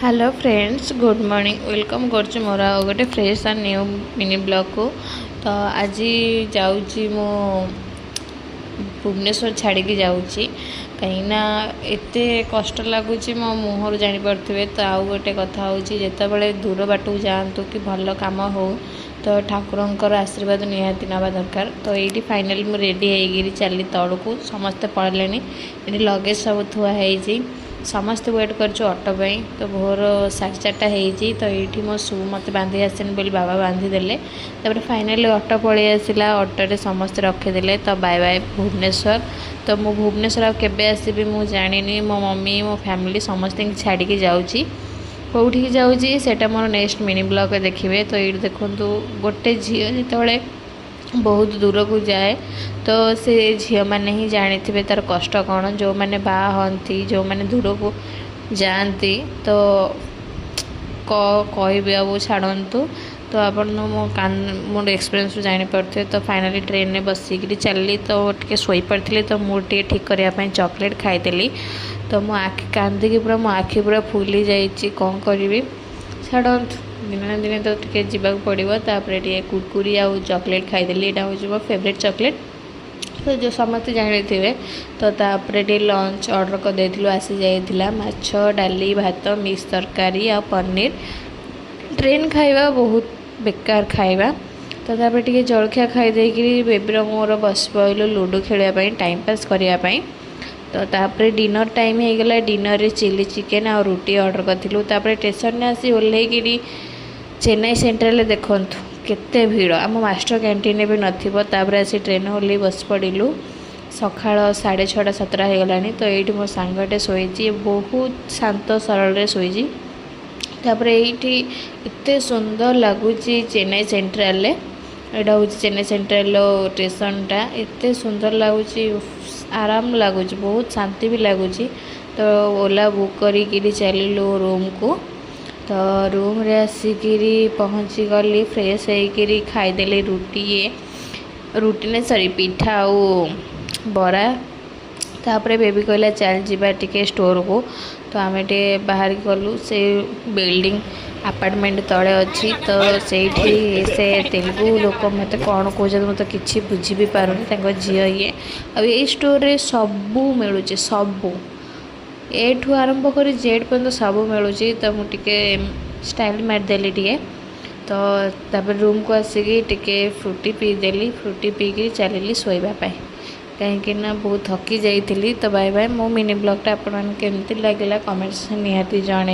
Hello friends good morning welcome कर मोर गोटे fresh and new mini blog को। तो आज जाऊँगी मो भुवनेश्वर छाड़ी जाऊँगी कहीं एत कष्ट लगुच मो मुहर जापे। तो आउ गोटे कथा हूँ जिते दूर बाट जातु कि भल कम हो तो ठाकुरंकर आशीर्वाद निहाती नवा दरकार। तो ये फाइनाली मुझे रेडी हो चली तौड़ को समस्ते पड़े ये लगेज सब थुआई समस्त वेट कर ऑटो पे। तो भोर 4:30 होती तो ये मो शू मत बांधि आसेनि बोली बाबा बांधिदेले। तापर फाइनाली ऑटो पलि आसला ऑटो समस्त रखीदे। तो बाय बाय भुवनेश्वर। तो मु भुवनेश्वर केबे आसबि मु जानिनी। मो मम्मी मो फैमिली समस्त छाड़ी जाऊँगी कौटी जाऊँगी सेटा मोर नेक्स्ट मिनी ब्लॉग देखिए। तो ये देखो गोटे झील जिते बहुत दूर को जाए तो से झील मैंने ही जानी थे तार कष्ट कौन जो मैंने बाहती जो मैंने दूर को जाती तो कह वो छाड़तु। तो आप मोर एक्सपीरियंस जानीपे। तो फाइनाली ट्रेन में बसिक चली तो टे शोई पड़ी तो मुझे ठीक करने चॉकलेट खाईदेली। तो मो आखि कांदिकी पूरा मो आखि पूरा फुली जाइए कौन करी छाड़तु दिन दिन तो टे जावाक पड़ो। तापर टे कुरकुरी आ चॉकलेट खाईदेली यहाँ हूँ मो फेवरेट चॉकलेट। तो जो समस्त जानी थे तो तापर टे लंच ऑर्डर कर देलु आसी जाइए माछ डाली भात मिक्स तरकारी आ पनीर। ट्रेन खाइबा बहुत बेकार खाइबा। तो तापर टे जलखिया खाईदे बेबीर मोर बस पड़ू लूडो खेलने टाइम पास करने। तो तापर डिनर टाइम हो गला डिनर रे चिली चिकेन आ रुटी ऑर्डर करूँ। तापर स्टेशन में आसी ओह्लैकि चेन्नई सेंट्रल देखु केते भीड़ आम मास्टर कैंटीन भी नपर आसी ट्रेन ओह्ल बस पड़ू सका 6:30 7 हो गला। तो ये मो सांगटे शोची बहुत शांत सरल शोची। तापर ये एत सुंदर लगुच चेन्नई सेंट्रल यहाँ हूँ चेन्नई सेंट्रल स्टेशनटा एत सुंदर लगुच आराम लगुच बहुत शांति भी लगुच। तो ओला बुक करी चलू रूम को। तो रूम रे आसिकी पहुँची गली फ्रेश होकर खाईदेली रुटी ने सॉरी पिठा आउ बरा। तापर बेबी कहला चल जीवा टिके स्टोर को। तो आम टे बाहर गलु से बिल्डिंग अपार्टमेंट तले अच्छी। तो से तेलुगु लोक मत कौन कहते मत कि बुझी भी पारुनी झी ये ये स्टोर रे सबू मिलूँ सबू एठू आरंभ कर जेड पर्यंत सब मिलूँ। तो मुझे स्टाइल मारदेली टे। तो तापर रूम को आसिकी टिके फ्रूटी पीदेली फ्रूटी पीकि चलि शोवाई कहीं बहुत थकी जाइली। तो बाय बाय मो मिनी ब्लॉगटा आपमके केमती लगे कमेंट्स निहाती जणे।